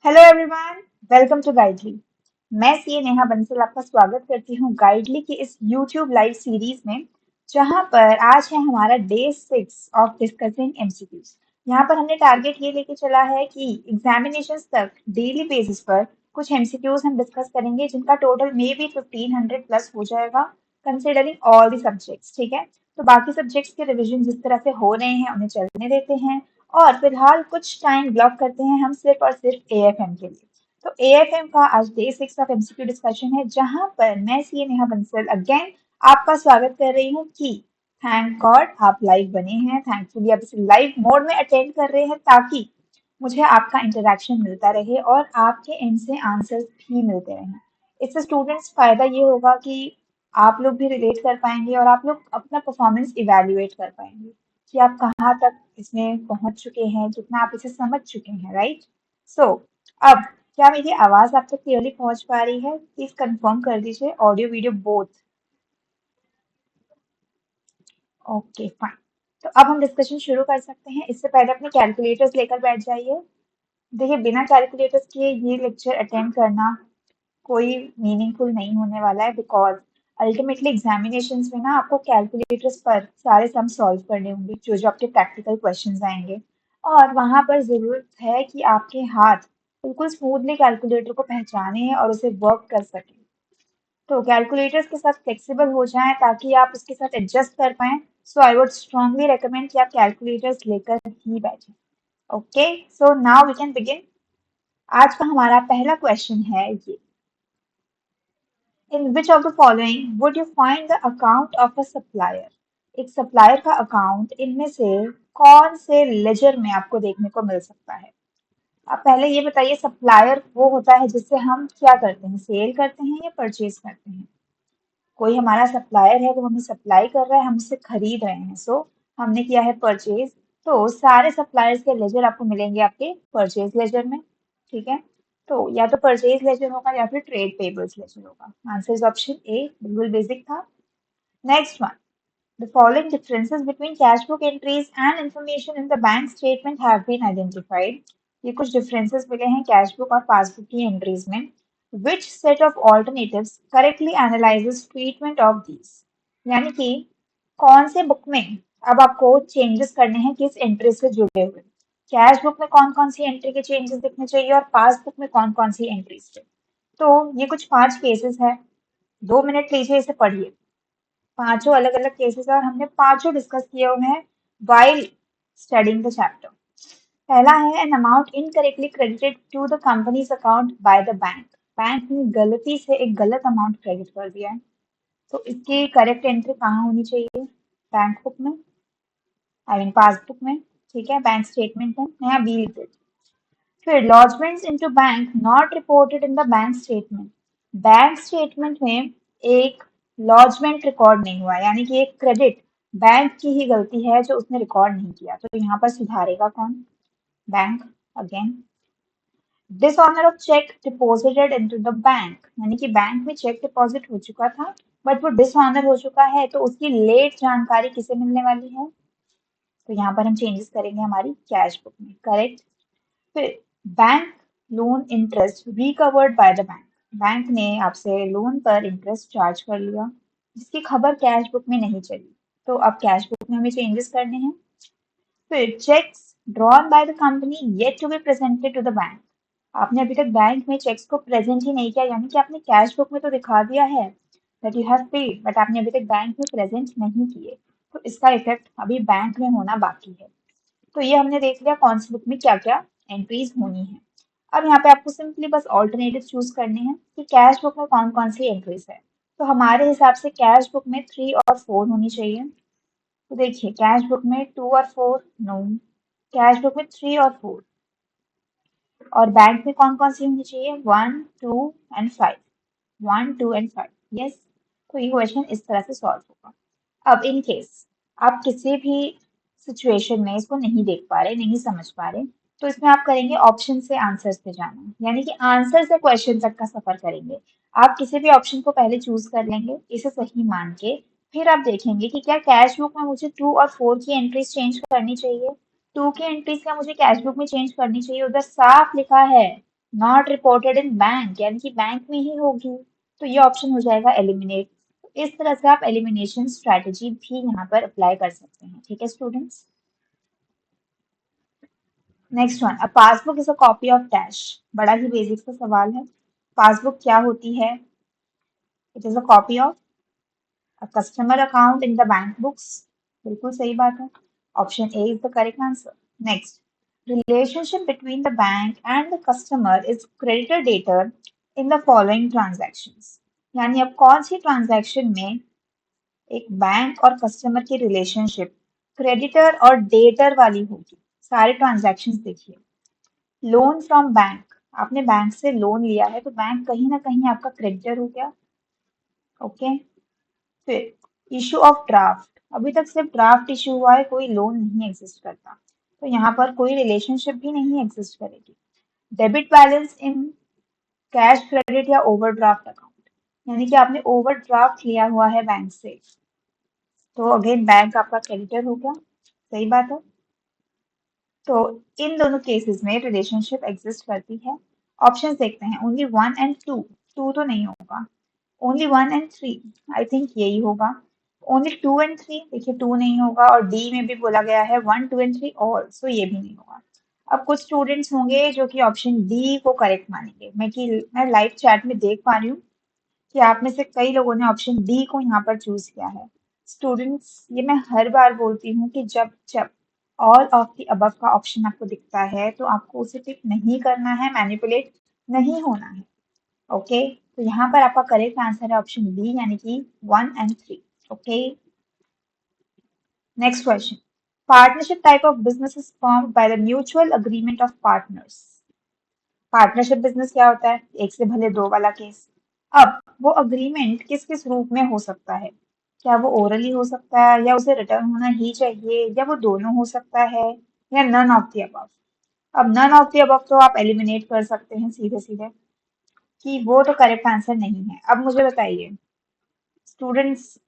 Hello everyone, welcome to Guidely. मैं C Neha Bansal आपका स्वागत करती हूँ गाइडली की इस यूट्यूब लाइव सीरीज में, जहाँ पर आज है हमारा डे 6 ऑफ डिस्कसिंग एमसीक्यूज। यहाँ पर हमने टारगेट ये लेके चला है कि एग्जामिनेशन तक डेली बेसिस पर कुछ एमसीक्यूज हम डिस्कस करेंगे, जिनका टोटल मे बी 1500 प्लस हो जाएगा, कंसिडरिंग ऑल द सब्जेक्ट्स। ठीक है, तो बाकी सब्जेक्ट्स के रिविजन जिस तरह से हो रहे हैं उन्हें चलने देते हैं, और फिलहाल कुछ टाइम ब्लॉक करते हैं हम सिर्फ और सिर्फ एएफएम के लिए। तो एएफएम का आज डे 6 ऑफ एमसीक्यू डिस्कशन है, जहां पर मैं सी नेहा बंसल अगेन आपका स्वागत कर रही हूँ कि थैंक गॉड आप लाइव बने हैं, थैंकफुली आप इसे लाइव मोड में अटेंड कर रहे हैं, ताकि मुझे आपका इंटरेक्शन मिलता रहे और आपके एंड से आंसर्स भी मिलते रहें। इससे स्टूडेंट्स फायदा ये होगा कि आप लोग भी रिलेट कर पाएंगे और आप लोग अपना परफॉर्मेंस इवेल्युएट कर पाएंगे कि आप कहाँ तक इसमें पहुंच चुके हैं, कितना आप इसे समझ चुके हैं, राइट? सो अब क्या मेरी आवाज आप तक क्लियरली पहुंच पा रही है? प्लीज कंफर्म कर दीजिए, audio video both. Okay fine. तो अब हम डिस्कशन शुरू कर सकते हैं। इससे पहले अपने कैलकुलेटर्स लेकर बैठ जाइए। देखिए, बिना कैलकुलेटर्स के ये लेक्चर अटेंड करना कोई मीनिंगफुल नहीं होने वाला है, बिकॉज अल्टीमेटली एग्जामिनेशंस में ना आपको कैलकुलेटर्स पर सारे सम सॉल्व करने होंगे, जो जो आपके प्रैक्टिकल क्वेश्चंस आएंगे। और वहां पर जरूरत है कि आपके हाथ बिल्कुल स्मूथली कैलकुलेटर को पहचाने और उसे वर्क कर सके। तो कैलकुलेटर्स के साथ फ्लेक्सिबल हो जाएं ताकि आप उसके साथ एडजस्ट कर पाएं। So I would strongly recommend कि आप कैलकुलेटर्स लेकर ही बैठें। Okay, so now we can begin. आज का हमारा पहला क्वेश्चन है ये: In which of the following would you find the account of a supplier? एक सप्लायर का अकाउंट इनमें से कौन से लेजर में आपको देखने को मिल सकता है? अब पहले ये बताइए, सप्लायर वो होता है जिससे हम क्या करते हैं, सेल करते हैं या परचेज करते हैं? कोई हमारा सप्लायर है, वो हमें सप्लाई कर रहा है, हम उससे खरीद रहे हैं, सो हमने किया है परचेज। तो सारे सप्लायर्स के लेजर आपको मिलेंगे आपके परचेज लेजर में। ठीक है, तो या तो परचेज लेजर होगा या फिर ट्रेड पेबल्स लेजर होगा। आंसर इज ऑप्शन ए, बिल्कुल बेसिक था। Next one: the following differences between cash book entries and information in the bank statement have been identified. ये कुछ differences मिले हैं कैश बुक और पासबुक की एंट्रीज में। Which set of alternatives correctly analyzes treatment of these? यानी कि कौन से बुक में अब आपको चेंजेस करने हैं किस एंट्री से जुड़े हुए। कैश बुक में कौन कौन सी एंट्री के चेंजेस दिखने चाहिए और पासबुक में कौन कौन सी एंट्रीज थे। तो ये कुछ 5 केसेस है, 2 मिनट लीजिए, इसे पढ़िए। पांचों अलग अलग केसेस है और हमने पांचों डिस्कस किए हुए हैं वाइल स्टडिंग द चैप्टर। पहला है: an amount incorrectly credited to the company's account by the bank. Bank ने गलती से एक गलत अमाउंट क्रेडिट कर दिया है, तो इसकी करेक्ट एंट्री कहाँ होनी चाहिए? बैंक बुक में, आई मीन पासबुक में। ठीक है, बैंक स्टेटमेंट में, नया बी लिख। फिर lodgements into bank not reported in the bank statement. Bank statement में एक लॉजमेंट रिकॉर्ड नहीं हुआ, यानी कि एक क्रेडिट बैंक की ही गलती है जो उसने रिकॉर्ड नहीं किया, तो यहाँ पर सुधारेगा कौन? Bank again. Dishonour of check deposited into the bank, यानी कि बैंक में चेक डिपॉजिट हो चुका था बट वो डिसऑनर हो चुका है, तो उसकी लेट जानकारी किसे मिलने वाली है? तो यहाँ पर हम चेंजेस करेंगे हमारी कैश बुक में, करेक्ट। फिर bank loan interest recovered bye the bank. Bank ने आपसे लोन पर इंटरेस्ट चार्ज कर लिया, जिसकी खबर कैश बुक में नहीं चली, तो अब कैश बुक में हमें चेंजेस करने हैं। फिर cheques drawn by the company yet to be presented to the bank. आपने अभी तक बैंक में चेक्स को प्रेजेंट ही नहीं किया, यानी कि आपने कैश बुक में तो दिखा दिया है that you have paid, but आपने अभी तक बैंक में प्रेजेंट नहीं किए, तो इसका इफेक्ट अभी बैंक में होना बाकी है। तो ये हमने देख लिया कौन सी बुक में क्या क्या एंट्रीज होनी है। अब यहाँ पे आपको सिंपली बस ऑल्टरनेटिव चूज करने हैं कि कैश बुक में कौन कौन सी एंट्रीज है। तो हमारे हिसाब से कैश बुक में 3 और 4 होनी चाहिए। तो देखिए, कैश बुक में 2 और 4 नो, कैश बुक में 3 और 4, और बैंक में कौन कौन सी होनी चाहिए? 1, 2 एंड 5, 1, 2 एंड 5, यस। तो ये क्वेश्चन इस तरह से सॉल्व होगा। अब इन केस आप किसी भी सिचुएशन में इसको नहीं देख पा रहे, नहीं समझ पा रहे, तो इसमें आप करेंगे ऑप्शन से आंसर्स पे जाना, यानी कि आंसर से क्वेश्चन तक का सफर करेंगे। आप किसी भी ऑप्शन को पहले चूज कर लेंगे इसे सही मान के, फिर आप देखेंगे कि क्या कैश बुक में मुझे 2 और 4 की एंट्रीज चेंज करनी चाहिए, 2 की एंट्रीज क्या मुझे कैश बुक में चेंज करनी चाहिए। उधर साफ लिखा है नॉट रिपोर्टेड इन बैंक, यानी कि बैंक में ही होगी, तो ये ऑप्शन हो जाएगा एलिमिनेट। इस तरह से आप एलिमिनेशन स्ट्रेटेजी भी यहाँ पर अप्लाई कर सकते हैं। ठीक है students. Next one, a passbook is a copy of dash. बड़ा ही बेसिक सा सवाल है। पासबुक क्या होती है? It is a copy of a customer account in the bank books. बिल्कुल सही बात है। Option A is the correct answer. Next, relationship between the bank and the customer is creditor debtor in the following transactions। यानी अब कौन सी transaction में एक bank और कस्टमर की रिलेशनशिप क्रेडिटर और डेटर वाली होगी? सारे ट्रांजैक्शंस देखिए। लोन फ्रॉम बैंक, आपने बैंक से लोन लिया है तो बैंक कहीं ना कहीं आपका क्रेडिटर हो गया। ओके। फिर इशू ऑफ ड्राफ्ट, अभी तक सिर्फ ड्राफ्ट इशू हुआ है, कोई लोन नहीं एग्जिस्ट करता, तो यहाँ पर कोई रिलेशनशिप भी नहीं एग्जिस्ट करेगी। Debit balance in cash credit या ओवरड्राफ्ट अकाउंट, यानी कि आपने ओवरड्राफ्ट लिया हुआ है बैंक से, तो अगेन बैंक आपका क्रेडिटर हो गया। सही बात है। तो इन दोनों केसेस में रिलेशनशिप एग्जिस्ट करती है। ऑप्शंस देखते हैं। Only one and two, two तो नहीं होगा। Only one and three, I think यही होगा। ओनली टू एंड थ्री, देखिए टू नहीं होगा, और डी में भी बोला गया है one two and three all, so ये भी नहीं होगा। अब कुछ स्टूडेंट्स होंगे जो कि ऑप्शन डी को करेक्ट मानेंगे। मैं लाइव चैट में देख पा रही हूँ कि आप में से कई लोगों ने ऑप्शन डी को यहाँ पर चूज किया है। स्टूडेंट्स, ये मैं हर बार बोलती हूँ कि जब जब ऑल ऑफ द अबव का ऑप्शन आपको दिखता है तो आपको उसे टिक नहीं करना है, मैनिपुलेट नहीं होना है। ओके, तो यहाँ पर आपका करेक्ट आंसर है ऑप्शन बी, यानी कि one and three. Okay. Next question, partnership type of business is formed by the mutual agreement of partners. Partnership business क्या होता है? एक से भले दो वाला केस। अब वो अग्रीमेंट किस किस रूप में हो सकता है? क्या वो ओरली हो सकता है, या उसे रिटर्न होना ही चाहिए, या वो दोनों हो सकता है, या नन ऑफ द अबव? अब नन ऑफ द अबव तो आप एलिमिनेट कर सकते हैं सीधे सीधे कि वो तो करेक्ट आंसर नहीं है। अब मुझे बताइए स्टूडेंट्स,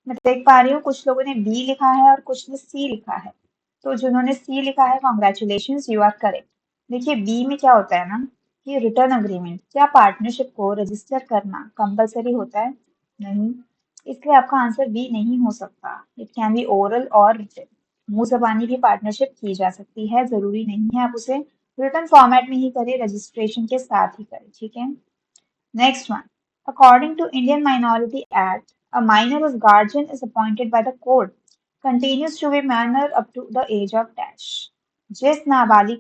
मैं देख पा रही हूँ कुछ लोगों ने बी लिखा है और कुछ ने सी लिखा है। तो जिन्होंने सी लिखा है, कॉन्ग्रेचुलेशन, यू आर करेक्ट। देखिए बी में क्या होता है ना, कि रिटर्न अग्रीमेंट, क्या पार्टनरशिप को रजिस्टर करना कंपलसरी होता है? नहीं, इसलिए आपका आंसर बी नहीं हो सकता। इट कैन बी ओरल और रिटन, मुंह जबानी भी पार्टनरशिप की जा सकती है, जरूरी नहीं है आप उसे रिटर्न फॉर्मेट में ही करें, रजिस्ट्रेशन के साथ ही करें। ठीक है। Next one. According to Indian Minority Act, a minor whose guardian is appointed by the court continues to be minor up to the age of dash। जिस नाबालिग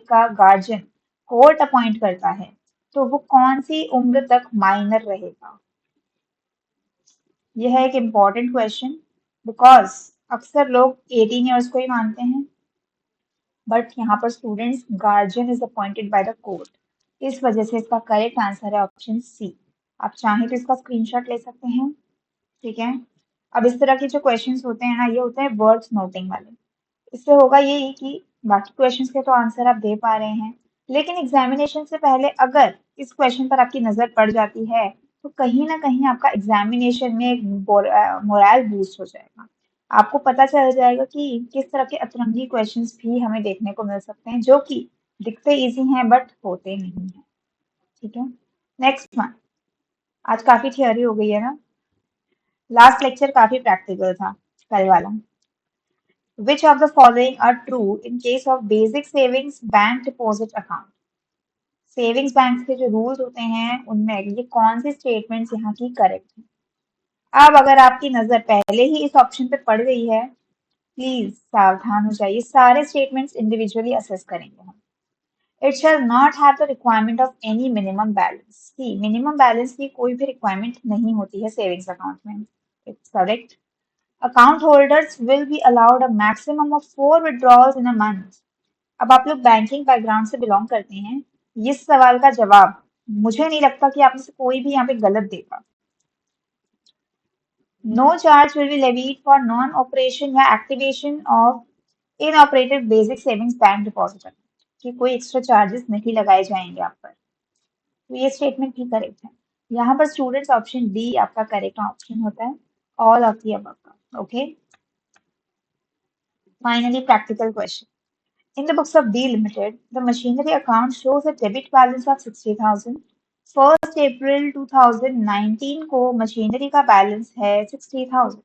का गार्जियन कोर्ट अपॉइंट करता है, तो वो कौन सी उम्र तक माइनर रहेगा? यह है एक इम्पॉर्टेंट क्वेश्चन, बिकॉज अक्सर लोग 18 ईयर्स को ही मानते हैं, बट यहाँ पर students guardian is appointed by the court, इस वजह से इसका करेक्ट आंसर है ऑप्शन सी। आप चाहें तो इसका स्क्रीनशॉट ले सकते हैं। ठीक है। अब इस तरह के जो क्वेश्चंस होते हैं ना, ये होते हैं वर्ड्स नोटिंग वाले। इससे होगा यही कि बाकी क्वेश्चंस के तो आंसर आप दे पा रहे हैं, लेकिन एग्जामिनेशन से पहले अगर इस क्वेश्चन पर आपकी नजर पड़ जाती है तो कहीं ना कहीं आपका एग्जामिनेशन में एक मोरल बूस्ट हो जाएगा। आपको पता चल जाएगा कि किस तरह के अतरंगी क्वेश्चंस भी हमें देखने को मिल सकते हैं, जो कि दिखते इजी हैं बट होते नहीं हैं। ठीक है। नेक्स्ट वन, आज काफी थियोरी हो गई है ना, लास्ट लेक्चर काफी प्रैक्टिकल था कल वाला। Which of the following are true in case of basic savings bank deposit account? Savings bank के जो रूल्स होते हैं उनमें ये कौन सी स्टेटमेंट्स यहाँ की करेक्ट है? अब अगर आपकी नजर पहले ही इस ऑप्शन पे पड़ गई है, प्लीज सावधान हो जाइए, सारे स्टेटमेंट्स इंडिविजुअली असेस करेंगे हम। It shall not have the requirement of any minimum balance, की मिनिमम बैलेंस की कोई भी रिक्वायरमेंट नहीं होती है सेविंग्स अकाउंट में। It's correct. Account holders will be allowed a maximum of 4 withdrawals in a month. अब आप लोग बैंकिंग बैकग्राउंड से बिलोंग करते हैं, इस सवाल का जवाब मुझे नहीं लगता कि आप में से कोई भी यहाँ पे गलत देगा। No charge will be levied for non operation या activation of inoperative basic savings bank deposit, कि कोई एक्स्ट्रा चार्जेस नहीं लगाए जाएंगे आप पर। तो ये स्टेटमेंट भी करेक्ट है। यहाँ पर स्टूडेंट्स ऑप्शन डी आपका करेक्ट ऑप्शन होता है, ऑल ऑफ दी अबव का। Okay. Finally, practical question. In the books of D Limited, the machinery account shows a debit balance of 60,000. 1st April 2019 को machinery का balance है 60,000.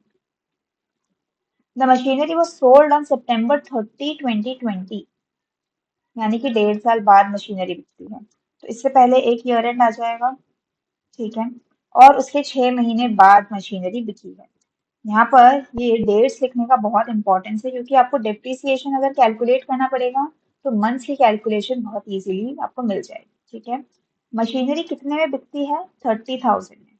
The machinery was sold on September 30, 2020. यानी कि 1.5 साल बाद machinery बिकती है, तो इससे पहले एक ईयर एंड आ जाएगा, ठीक है, और उसके 6 महीने बाद मशीनरी बिकी है। यहाँ पर ये डेट्स लिखने का बहुत इंपॉर्टेंस है, क्योंकि आपको डेप्रिसिएशन अगर कैलकुलेट करना पड़ेगा तो मंथ्स की कैलकुलेशन बहुत इजीली आपको मिल जाएगी, ठीक है। मशीनरी कितने में बिकती है? 30,000 में।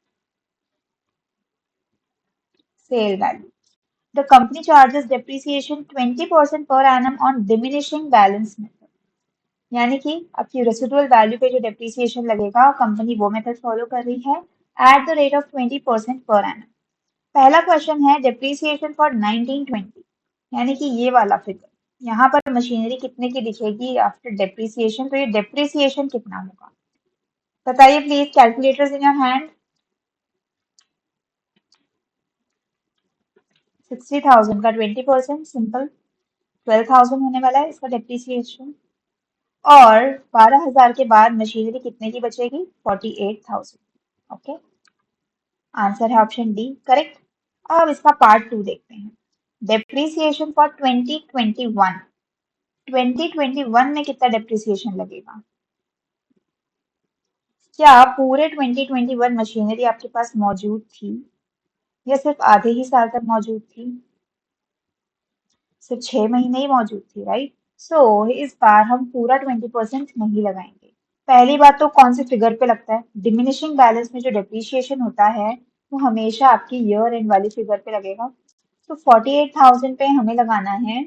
Sale value, the company charges depreciation 20% per annum on diminishing balance method. यानी कि आपकी रेसिडुअल वैल्यू पे जो डेप्रिसिएशन लगेगा, कंपनी वो मेथड फॉलो कर रही है at the rate of 20% per annum. पहला क्वेश्चन है डेप्रिसिएशन फॉर 1920, यानी कि ये वाला फिगर। यहाँ पर मशीनरी कितने की दिखेगी आफ्टर डेप्रिसिएशन, तो ये डेप्रिसिएशन कितना होगा बताइए please, calculators in your hand. 60,000 का 20%, सिंपल 12,000 होने वाला है इसका डेप्रिसिएशन। और 12,000 के बाद मशीनरी कितने की बचेगी? 48,000। ओके, आंसर है ऑप्शन डी, करेक्ट। अब इसका पार्ट 2 देखते हैं। डेप्रिसिएशन फॉर 2021, 2021 में कितना डेप्रिसिएशन लगेगा? क्या पूरे 2021 मशीनरी आपके पास मौजूद थी, या सिर्फ आधे ही साल तक मौजूद थी? सिर्फ 6 महीने ही मौजूद थी, राइट। सो इस बार हम पूरा 20% नहीं लगाएंगे। पहली बात तो कौन से फिगर पे लगता है? डिमिनिशिंग बैलेंस में जो डेप्रिसिएशन होता है वो हमेशा आपकी ईयर एंड वाली फिगर पे लगेगा। तो 48,000 पे हमें लगाना है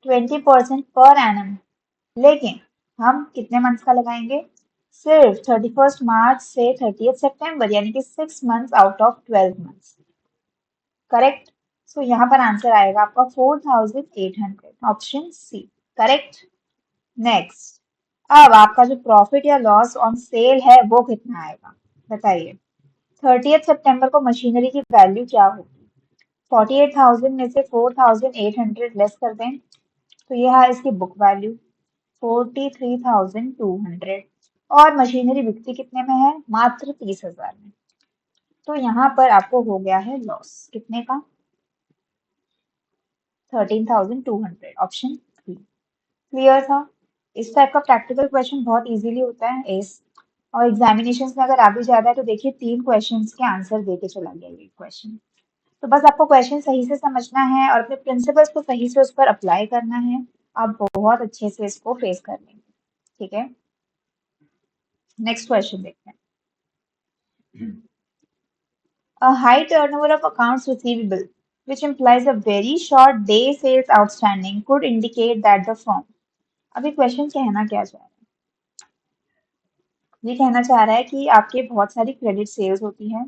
20% पर एनम, लेकिन हम कितने मंथ्स का लगाएंगे? सिर्फ 31 मार्च से 30 सितंबर, यानी कि 6 months out of 12 months, correct. So यहाँ पर आंसर आएगा आपका 4,800, ऑप्शन सी, करेक्ट। नेक्स्ट, अब आपका जो प्रॉफिट या लॉस ऑन सेल है वो कितना आएगा बताइए। 30 सितंबर को मशीनरी की वैल्यू क्या होगी? 48,000 में से 4,800 लेस कर दें तो ये है इसकी बुक वैल्यू 43,200। और मशीनरी बिकती कितने में है? मात्र 30,000 में। तो यहाँ पर आपको हो गया है लॉस कितने का? 13,200, ऑप्शन बी। क्लियर था? इस टाइप का प्रैक्टिकल क्वेश्चन बहुत इजीली होता है एस, और एग्जामिनेशन में अगर आ भी जाता है तो देखिए 3 क्वेश्चंस के आंसर दे के चला गया ये क्वेश्चन। तो बस आपको क्वेश्चन सही से समझना है और अपने प्रिंसिपल्स को सही से उस पर अप्लाई करना है। आप बहुत अच्छे से इसको फेस कर लेंगे, ठीक है। नेक्स्ट क्वेश्चन देखते हैं। A high turnover of accounts receivable, which implies a very short day sales outstanding, could indicate that the firm। अभी क्वेश्चन कहना क्या चाह रहा है? ये कहना चाह रहा है कि आपके बहुत सारी क्रेडिट सेल्स होती हैं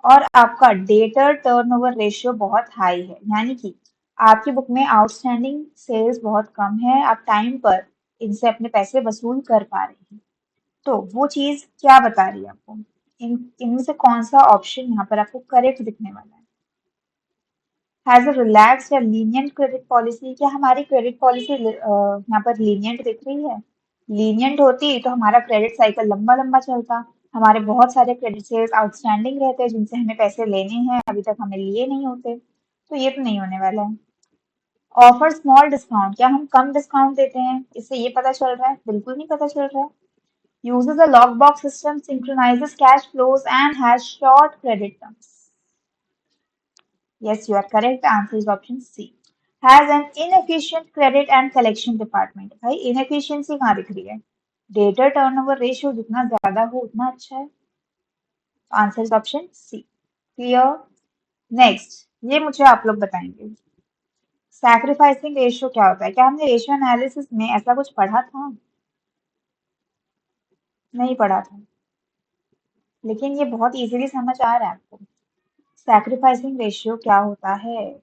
और आपका डेटर टर्नओवर रेशियो बहुत हाई है, यानी कि आपकी बुक में आउटस्टैंडिंग सेल्स बहुत कम है, आप टाइम पर इनसे अपने पैसे वसूल कर पा रहे हैं। तो वो चीज क्या बता रही है आपको? इनमें से कौन सा ऑप्शन यहाँ पर आपको करेक्ट दिखने वाला है? हैज अ रिलैक्स्ड या लीनियंट क्रेडिट पॉलिसी, क्या हमारी क्रेडिट पॉलिसी यहाँ पर लीनियंट दिख रही है? लीनियंट होती तो हमारा क्रेडिट साइकिल लंबा लंबा चलता, हमारे बहुत सारे क्रेडिट सेल्स आउटस्टैंडिंग रहते जिनसे हमें पैसे लेने हैं, अभी तक हमें लिए नहीं होते। तो ये तो नहीं होने वाला है। ऑफर स्मॉल डिस्काउंट, क्या हम कम डिस्काउंट देते हैं? इससे ये पता चल रहा है? बिल्कुल नहीं पता चल रहा है। Uses a lock box system, synchronises cash flows and has short credit terms. Yes, you are correct. The answer is option C. Has an inefficient credit and collection department. भाई inefficiency कहाँ दिख रही है? Data turnover ratio जितना ज्यादा हो उतना अच्छा है। Answer is option C, clear. Next, ये मुझे आप लोग बताएंगे सैक्रिफाइसिंग रेशियो क्या होता है? क्या हमने रेशियो एनालिसिस में ऐसा कुछ पढ़ा था? नहीं पढ़ा था, लेकिन ये बहुत इजीली समझ आ रहा है आपको। सैक्रिफाइसिंग रेशियो क्या होता है?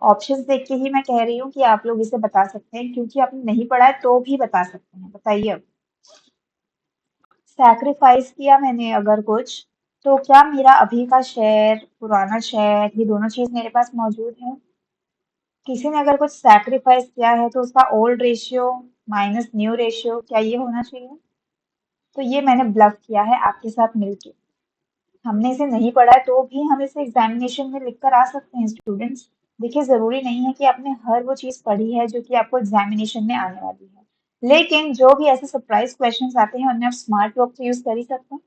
ऑप्शंस देख के ही मैं कह रही हूँ कि आप लोग इसे बता सकते हैं, क्योंकि आपने नहीं पढ़ा है तो भी बता सकते हैं। बताइए अब, सैक्रिफाइस किया मैंने अगर कुछ, तो क्या मेरा अभी का शेयर, पुराना शेयर, ये दोनों चीज मेरे पास मौजूद है? किसी ने अगर कुछ सैक्रिफाइस किया है तो उसका old ratio minus new ratio क्या ये होना चाहिए? तो ये मैंने ब्लफ किया है आपके साथ मिलके। हमने इसे नहीं पढ़ा है तो भी हम इसे एग्जामिनेशन में लिख कर आ सकते हैं स्टूडेंट्स। देखिए जरूरी नहीं है कि आपने हर वो चीज पढ़ी है जो कि आपको एग्जामिनेशन में आने वाली है, लेकिन जो भी ऐसे सरप्राइज क्वेश्चंस आते हैं उन्हें आप स्मार्ट वर्क तो यूज कर ही सकते हैं।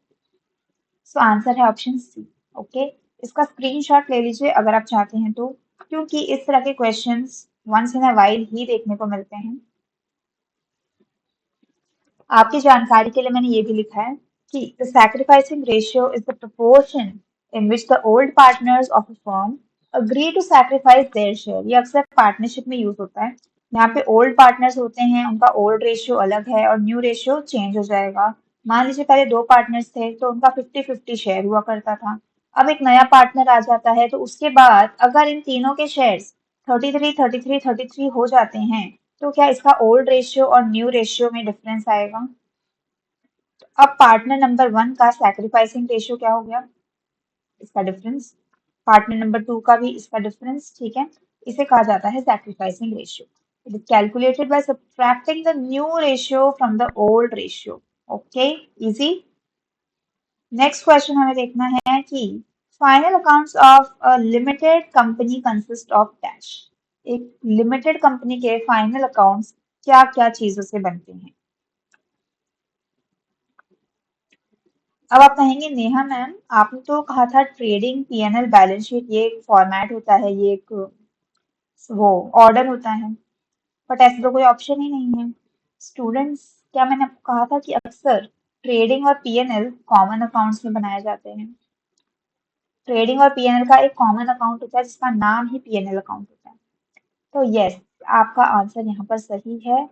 सो आंसर है ऑप्शन सी। ओके, इसका स्क्रीनशॉट ले लीजिए अगर आप चाहते हैं तो, क्योंकि इस तरह के questions once in a while ही देखने को मिलते हैं। आपकी जानकारी के लिए मैंने ये भी लिखा है कि the sacrificing ratio is the proportion in which the old partners of a firm agree to sacrifice their share। ये अक्सर पार्टनरशिप में यूज होता है। यहाँ पे ओल्ड पार्टनर्स होते हैं, उनका ओल्ड रेशियो अलग है और न्यू रेशियो चेंज हो जाएगा। मान लीजिए पहले दो पार्टनर्स थे तो उनका 50-50 शेयर हुआ करता था। अब एक नया पार्टनर आ जाता है तो उसके बाद अगर इन तीनों के शेयर्स 33 हो जाते हैं तो क्या इसका ओल्ड रेशियो और न्यू रेशियो में डिफरेंस आएगा? अब पार्टनर नंबर वन का सैक्रिफाइसिंग रेशियो क्या हो गया? इसका डिफरेंस। पार्टनर नंबर टू का भी इसका डिफरेंस। ठीक है, इसे कहा जाता है sacrificing ratio. It is calculated by subtracting the new ratio from the old ratio. Okay, easy. Next question हमें देखना है कि final accounts of a limited company consist of dash. एक लिमिटेड कंपनी के फाइनल अकाउंट्स क्या क्या चीजों से बनते हैं? अब आप कहेंगे नेहा मैम आपने तो कहा था ट्रेडिंग पीएनएल बैलेंस शीट ये एक फॉर्मेट होता है, ये एक वो ऑर्डर होता है, बट ऐसे तो कोई ऑप्शन ही नहीं है। स्टूडेंट्स, क्या मैंने आपको कहा था कि अक्सर ट्रेडिंग और पीएनएल कॉमन अकाउंट्स में बनाए जाते हैं? ट्रेडिंग और पीएनएल का एक कॉमन अकाउंट होता है जिसका नाम ही पीएनएल अकाउंट होता है। तो यस, आपका आंसर यहाँ पर सही है।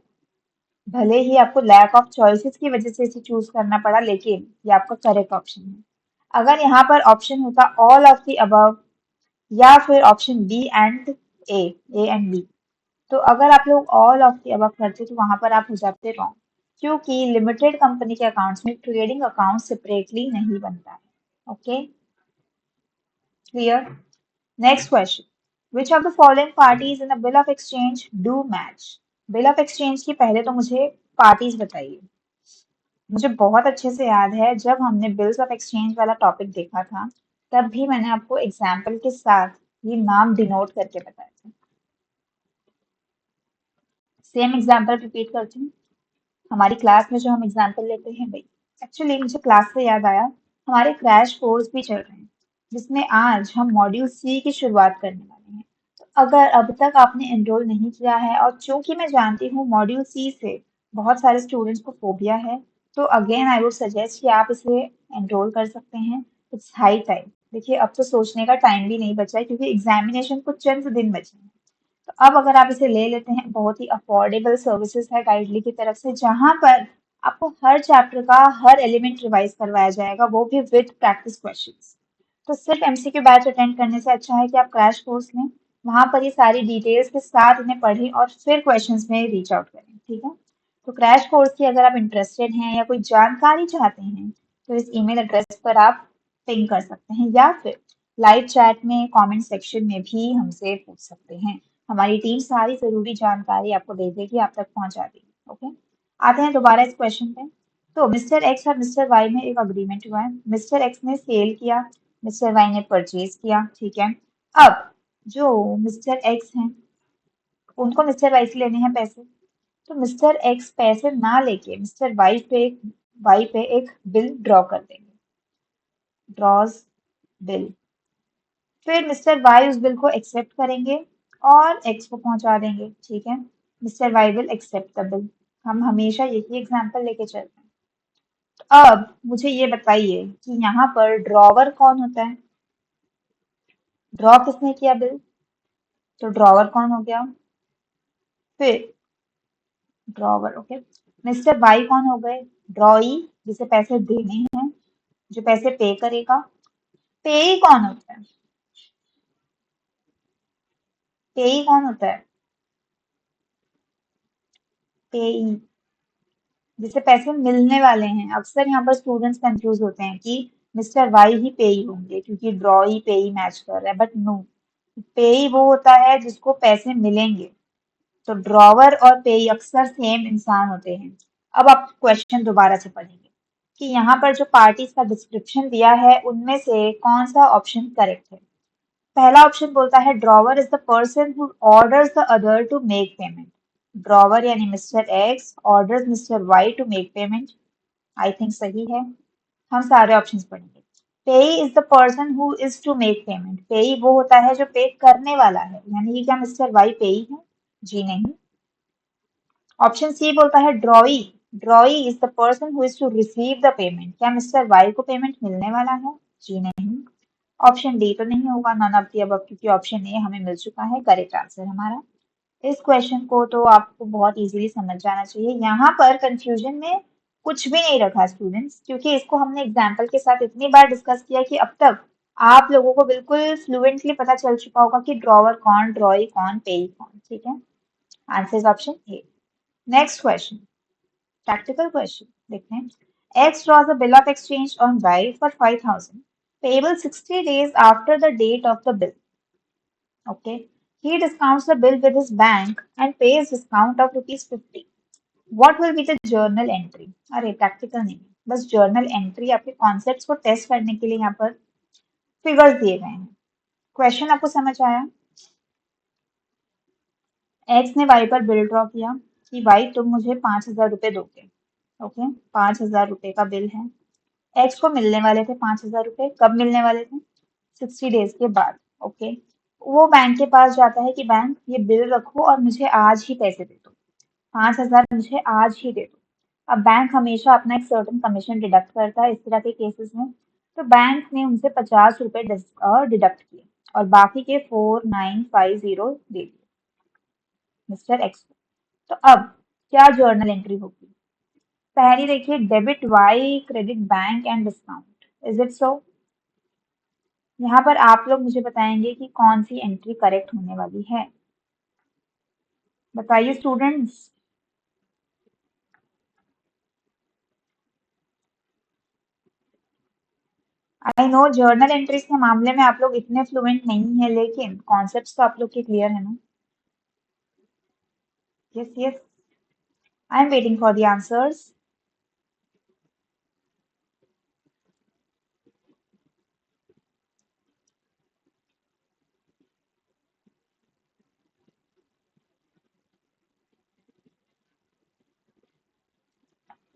भले ही आपको लैक ऑफ चॉइसेस की वजह से इसे चूज करना पड़ा, लेकिन ये आपका करेक्ट ऑप्शन है। अगर यहाँ पर ऑप्शन होता ऑल ऑफ द अबव या फिर option B and A and B, तो अगर आप लोग ऑल ऑफ द अबव करते तो वहां पर आप हो जाते रॉन्ग, क्योंकि लिमिटेड कंपनी के अकाउंट्स में ट्रेडिंग अकाउंट सेपरेटली नहीं बनता है। Okay, clear. Next question, which of the following parties in the bill of exchange do match? Bill of exchange की पहले तो मुझे पार्टीज बताइए। मुझे बहुत अच्छे से याद है जब हमने बिल्स ऑफ एक्सचेंज वाला टॉपिक देखा था, तब भी मैंने आपको एग्जाम्पल के साथ ये नाम डिनोट करके बताया था। सेम एग्जाम्पल रिपीट करती हूँ। हमारी क्लास में जो हम एग्जाम्पल लेते हैं भाई, एक्चुअली मुझे क्लास से याद आया हमारे क्रैश कोर्स भी चल रहे हैं जिसमें आज हम मॉड्यूल सी की शुरुआत करने वाले हैं। तो अगर अब तक आपने एनरोल नहीं किया है और चूंकि मैं जानती हूँ मॉड्यूल सी से बहुत सारे स्टूडेंट्स को फोबिया है, तो अगेन आई वुड सजेस्ट कि आप इसे एनरोल कर सकते हैं। It's high time. देखिए अब तो सोचने का टाइम भी नहीं बचा है क्योंकि एग्जामिनेशन को चंद दिन बचे हैं। तो अब अगर आप इसे ले लेते हैं, बहुत ही अफोर्डेबल सर्विसेज है गाइडली की तरफ से, जहां पर आपको हर चैप्टर का हर एलिमेंट रिवाइज करवाया जाएगा, वो भी विद प्रैक्टिस क्वेश्चंस। तो सिर्फ एमसीक्यू बैच अटेंड करने से अच्छा है कि आप क्रैश कोर्स लें, वहां पर ये सारी डिटेल्स के साथ इन्हें पढ़ें और फिर क्वेश्चंस में रीच आउट करें। ठीक है, तो क्रैश कोर्स की अगर आप इंटरेस्टेड हैं या कोई जानकारी चाहते हैं तो इस ईमेल एड्रेस पर आप पिंग कर सकते हैं या फिर लाइव चैट में कमेंट सेक्शन में भी हमसे पूछ सकते हैं। हमारी टीम सारी जरूरी जानकारी आपको दे देगी, आप तक पहुंचा देगी। ओके, आते हैं दोबारा इस क्वेश्चन पे। तो मिस्टर एक्स और मिस्टर वाई में एक अग्रीमेंट हुआ है। मिस्टर एक्स ने सेल किया, मिस्टर वाई ने परचेज किया। ठीक है, अब जो मिस्टर एक्स हैं उनको मिस्टर वाई से लेने हैं पैसे, तो मिस्टर एक्स पैसे ना लेके मिस्टर वाई पे एक बिल ड्रॉ कर देंगे, ड्रॉज बिल। फिर मिस्टर वाई उस बिल को एक्सेप्ट करेंगे और एक्स को पहुंचा देंगे। ठीक है, Mr Y will accept the bill. हम हमेशा यही एग्जांपल लेके चलते हैं। तो अब मुझे ये बताइए कि यहाँ पर ड्रॉवर कौन होता है? ड्रॉ किसने किया बिल? तो ड्रॉवर कौन हो गया? फिर ड्रॉवर। ओके, मिस्टर वाई कौन हो गए? ड्रॉई, जिसे पैसे देने हैं, जो पैसे पे करेगा। पेई कौन होता है? पेई कौन होता है? पेई, जिसे पैसे मिलने वाले हैं। अक्सर यहाँ पर स्टूडेंट्स कंफ्यूज होते हैं कि मिस्टर वाई ही पेई होंगे क्योंकि ड्रॉ ही पेई मैच कर रहा है, बट नो, पेई वो होता है जिसको पैसे मिलेंगे। तो ड्रॉवर और पेई अक्सर सेम इंसान होते हैं। अब आप क्वेश्चन दोबारा से पढ़ेंगे कि यहाँ पर जो पार्टीज का डिस्क्रिप्शन दिया है उनमें से कौन सा ऑप्शन करेक्ट है। पहला ऑप्शन बोलता है drawer is the person who orders the other to make payment. Drawer यानी mister X orders mister Y to make payment. I think सही है। हम सारे ऑप्शंस पढ़ेंगे। Payee is the person who is to make payment. Payee वो होता है जो पे करने वाला है, यानी कि क्या मिस्टर वाई पेई है? जी नहीं। ऑप्शन सी बोलता है drawee. Drawee is the person who is to receive the payment. क्या मिस्टर वाई को पेमेंट मिलने वाला है? जी नहीं। ऑप्शन डी तो नहीं होगा, नन ऑफ द अबव, क्योंकि ऑप्शन ए हमें मिल चुका है करेक्ट आंसर हमारा। इस क्वेश्चन को तो आपको बहुत इजीली समझ जाना चाहिए। यहाँ पर कंफ्यूजन में कुछ भी नहीं रखा स्टूडेंट्स, क्योंकि इसको हमने एग्जाम्पल के साथ इतनी बार डिस्कस किया कि अब तक आप लोगों को बिल्कुल फ्लुएंटली पता चल चुका होगा कि ड्रॉवर कौन, ड्रॉई कौन, पेई कौन। ठीक है, answer is option A. Next question, practical question देखते हैं। X draws a bill of exchange on Y for 5,000, payable 60 days after the date of the bill. Okay. He discounts the bill with his bank and pays discount of rupees 50. What will be the journal entry? अरे practical नहीं, बस journal entry आपके concepts को test करने के लिए यहाँ पर फिगर्स दिए गए हैं। क्वेश्चन आपको समझ आया? एक्स ने वाई पर बिल ड्रॉ किया कि वाई तुम मुझे 5,000 रुपये दोगे। ओके, 5,000 रुपये का बिल है। एक्स को मिलने वाले थे 5,000 रुपये। कब मिलने वाले थे? 60 डेज के बाद। ओके, वो बैंक के पास जाता है कि बैंक ये बिल रखो और मुझे आज ही पैसे दे दो, 5,000 मुझे आज ही दे दो। अब बैंक हमेशा अपना एक सर्टेन कमीशन डिडक्ट करता है इस तरह के केसेस में। तो बैंक ने उनसे 50 रुपए डिडक्ट किए और बाकी के 4,950 दे दिए मिस्टर एक्स को। तो अब क्या जर्नल एंट्री होगी? पहली देखिए, debit Y credit bank and discount, is it so? यहाँ पर आप लोग मुझे बताएंगे कि कौन सी एंट्री करेक्ट होने वाली है। बताइए students. I know journal entries के मामले में आप लोग इतने फ्लुएंट नहीं है, लेकिन कॉन्सेप्ट्स तो आप लोग के क्लियर है ना? Yes yes, I am waiting for the answers.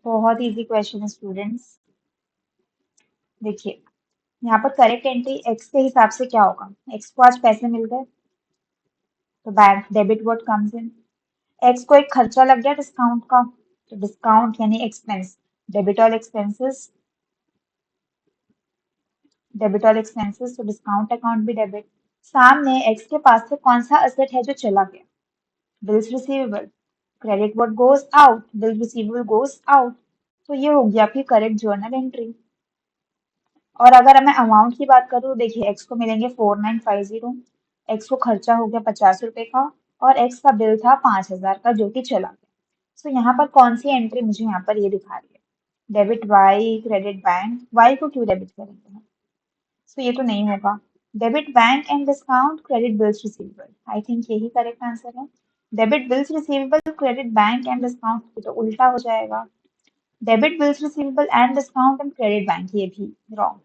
बहुत इजी क्वेश्चन है स्टूडेंट्स। देखिए, यहाँ पर करेक्ट एंट्री एक्स के हिसाब से क्या होगा? एक्स को आज पैसे मिल गए तो bank debit what comes in. X को एक खर्चा लग गया डिस्काउंट का, तो डिस्काउंट यानी expense, debit all expenses, debit all expenses, तो डिस्काउंट अकाउंट भी डेबिट। सामने एक्स के पास से कौन सा असेट है जो चला गया? Bills receivable. Credit what goes out, bill receivable goes out. तो ये हो गया आपकी करेक्ट जर्नल एंट्री। और अगर मैं अमाउंट की बात करूँ, देखिए एक्स को मिलेंगे 4,950, एक्स को खर्चा हो गया 50 रुपए का, और एक्स का बिल था 5,000 का जो कि चला गया। सो यहाँ पर कौन सी एंट्री मुझे यहाँ पर ये दिखा रही है? Debit Y credit bank, Y को क्यों डेबिट करेंगे हम? सो ये तो नहीं होगा। Debit bank and discount credit bills receivable, I think यही करेक्ट आंसर है। Debit bills receivable credit bank and discount, ये तो उल्टा हो जाएगा। Debit bills receivable and discount and credit bank, ये भी रॉन्ग।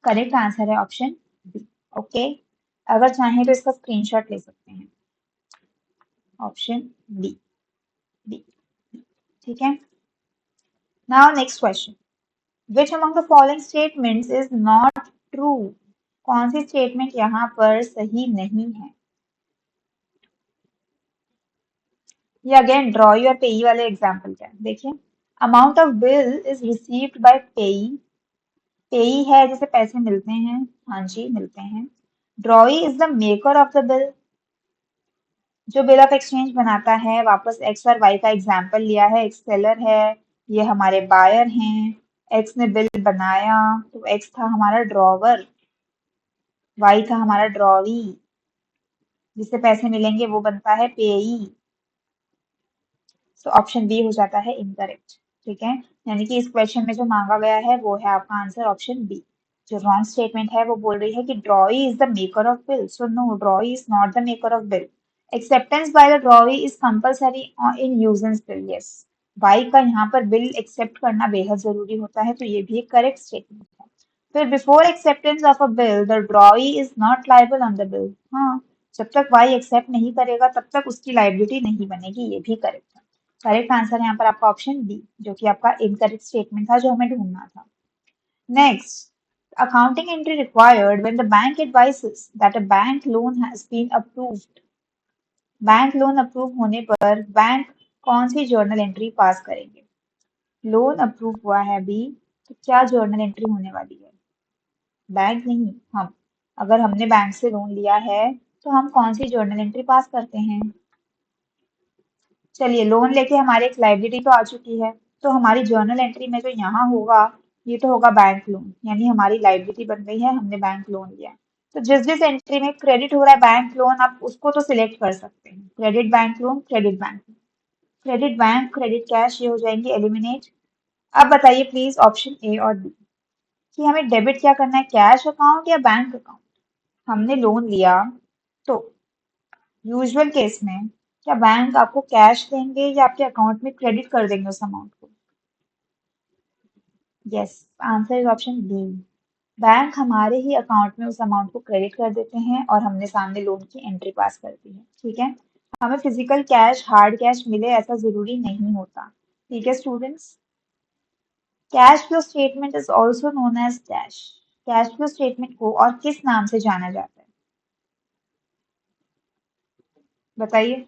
करेक्ट आंसर है ऑप्शन बी। ओके, अगर चाहें तो इसका स्क्रीनशॉट ले सकते हैं। Option B, B. ठीक है। Now next question, which among the following statements is not true? कौन सी स्टेटमेंट यहाँ पर सही नहीं है? ये अगेन ड्रॉई और पेई वाले एग्जाम्पल का है। देखिए, amount of bill is received by पेई। पेई है जिसे पैसे मिलते हैं, हाँ जी मिलते हैं। ड्रॉई is the maker of the bill, जो बिल ऑफ एक्सचेंज बनाता है। वापस एक्स और वाई का एग्जाम्पल लिया है, एक्स सेलर है, ये हमारे बायर हैं। एक्स ने बिल बनाया तो एक्स था हमारा ड्रॉवर, वाई था हमारा ड्रॉवी, जिससे पैसे मिलेंगे वो बनता है पेई। सो ऑप्शन बी हो जाता है इनकरेक्ट। ठीक है, यानी कि इस क्वेश्चन में जो मांगा गया है वो है आपका आंसर ऑप्शन बी। जो रॉन्ग स्टेटमेंट है वो बोल रही है कि drawee is the maker of bill, so no, drawee is not the maker of bill. Acceptance by the drawee is compulsory in usance bill, yes. By का यहाँ पर बिल एक्सेप्ट करना बेहद जरूरी होता है, तो ये भी एक करेक्ट स्टेटमेंट है। फिर before acceptance of a bill the drawee is not liable on the bill, हाँ, जब तक वाई एक्सेप्ट नहीं करेगा तब तक उसकी लाइबिलिटी नहीं बनेगी, ये भी करेक्ट है। करेक्ट आंसर है यहाँ पर आपका ऑप्शन बी, जो कि आपका इनकरेक्ट स्टेटमेंट था जो हमें ढूंढना था। Next, accounting entry required when the bank advises that a bank loan has been approved. Bank loan approve होने पर बैंक कौन सी जर्नल एंट्री पास करेंगे? लोन अप्रूव हुआ है अभी, तो क्या जर्नल एंट्री होने वाली है? बैंक नहीं, हम। अगर हमने बैंक से लोन लिया है तो हम कौन सी जर्नल एंट्री पास करते हैं? चलिए, लोन लेके हमारी एक लाइबिलिटी तो आ चुकी है, तो हमारी जर्नल एंट्री में जो यहाँ होगा ये तो होगा बैंक लोन, यानी हमारी लाइबिलिटी बन गई है, हमने बैंक लोन लिया है। तो जिस जिस एंट्री में क्रेडिट हो रहा है बैंक लोन, आप उसको तो सिलेक्ट कर सकते हैं, credit bank loan, credit bank loan, credit bank, credit cash, ये हो जाएंगे एलिमिनेट। अब बताइए प्लीज ऑप्शन ए और बी कि हमें डेबिट क्या करना है, कैश अकाउंट या बैंक अकाउंट? हमने लोन लिया तो यूजुअल केस में क्या बैंक आपको कैश देंगे या आपके अकाउंट में क्रेडिट कर देंगे उस अमाउंट को? Yes, answer is option B. Bank हमारे ही अकाउंट में उस अमाउंट को क्रेडिट कर देते हैं और हमने सामने लोन की एंट्री पास कर दी है, ठीक है। हमें फिजिकल कैश, हार्ड कैश मिले ऐसा जरूरी नहीं होता, ठीक है students. Cash flow statement is also known as dash. Cash flow statement को और किस नाम से जाना जाता है, बताइए।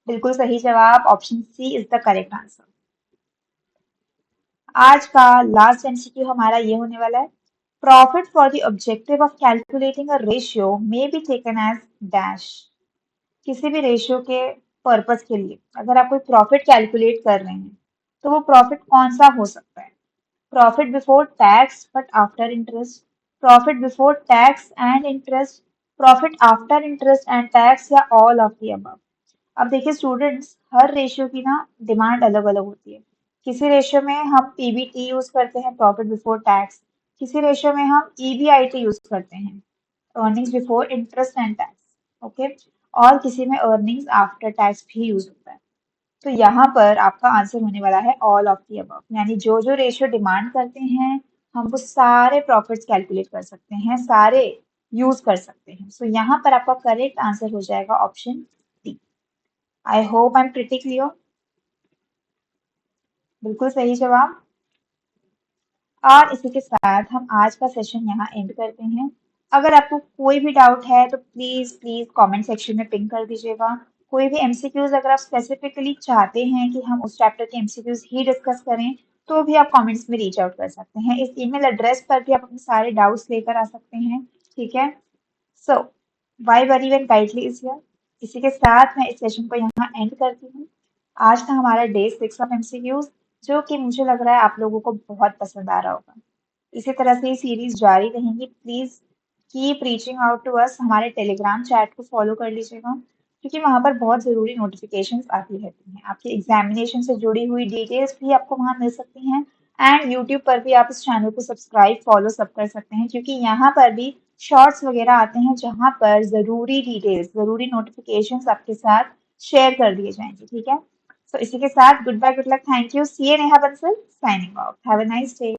बिल्कुल सही जवाब, option C is the correct answer. आज का लास्ट एमसीक्यू हमारा ये होने वाला है, profit for the objective of calculating a ratio may be taken as dash. किसी भी रेशियो के पर्पस के लिए अगर आप कोई प्रॉफिट कैलकुलेट कर रहे हैं तो वो प्रॉफिट कौन सा हो सकता है? Profit before tax but after interest, profit before tax and interest, profit after interest and tax, या ऑल ऑफ द अबव। अब देखिए स्टूडेंट्स, हर रेशियो की ना डिमांड अलग अलग होती है। किसी रेशियो में हम पीबीटी यूज करते हैं, प्रॉफिट बिफोर टैक्स। किसी रेशियो में हम ईबीआईटी यूज करते हैं, earnings before interest and tax, okay. और किसी में अर्निंग्स आफ्टर टैक्स भी यूज होता है। तो यहाँ पर आपका आंसर होने वाला है ऑल ऑफ दी अबव, यानी जो जो रेशियो डिमांड करते हैं हम वो सारे प्रॉफिट्स कैलकुलेट कर सकते हैं, सारे यूज कर सकते हैं। सो यहाँ पर आपका करेक्ट आंसर हो जाएगा option D. I hope I am pretty clear. बिल्कुल सही जवाब। और इसी के साथ हम आज का सेशन यहाँ एंड करते हैं। अगर आपको कोई भी डाउट है तो प्लीज प्लीज कमेंट सेक्शन में पिंग कर दीजिएगा। कोई भी एमसीक्यूज अगर आप स्पेसिफिकली चाहते हैं कि हम उस चैप्टर के एमसीक्यूज ही डिस्कस करें तो भी आप कमेंट्स में रीच आउट कर सकते हैं। इस ईमेल एड्रेस पर भी आप अपने सारे डाउट्स लेकर आ सकते हैं, ठीक है। सो बाय वरी व्हेन काइटली इज हियर। इसी के साथ मैं इस सेशन को यहाँ एंड करती हूँ। आज था हमारा डे 6 ऑफ एमसीक्यूज, जो कि मुझे लग रहा है आप लोगों को बहुत पसंद आ रहा होगा। इसी तरह से ये सीरीज जारी रहेंगी। Please keep reaching out to us, हमारे टेलीग्राम चैट को फॉलो कर लीजिएगा, क्योंकि वहां पर बहुत जरूरी नोटिफिकेशंस आती रहती हैं। आपकी एग्जामिनेशन से जुड़ी हुई डिटेल्स भी आपको वहां मिल सकती हैं। एंड यूट्यूब पर भी आप इस चैनल को सब्सक्राइब, फॉलो सब कर सकते हैं, क्योंकि यहाँ पर भी शॉर्ट्स वगैरह आते हैं जहाँ पर जरूरी डिटेल्स, जरूरी नोटिफिकेशंस आपके साथ शेयर कर दिए जाएंगे, ठीक है। तो इसी के साथ good bye, good luck, thank you, C A Neha Bansal signing off, have a nice day.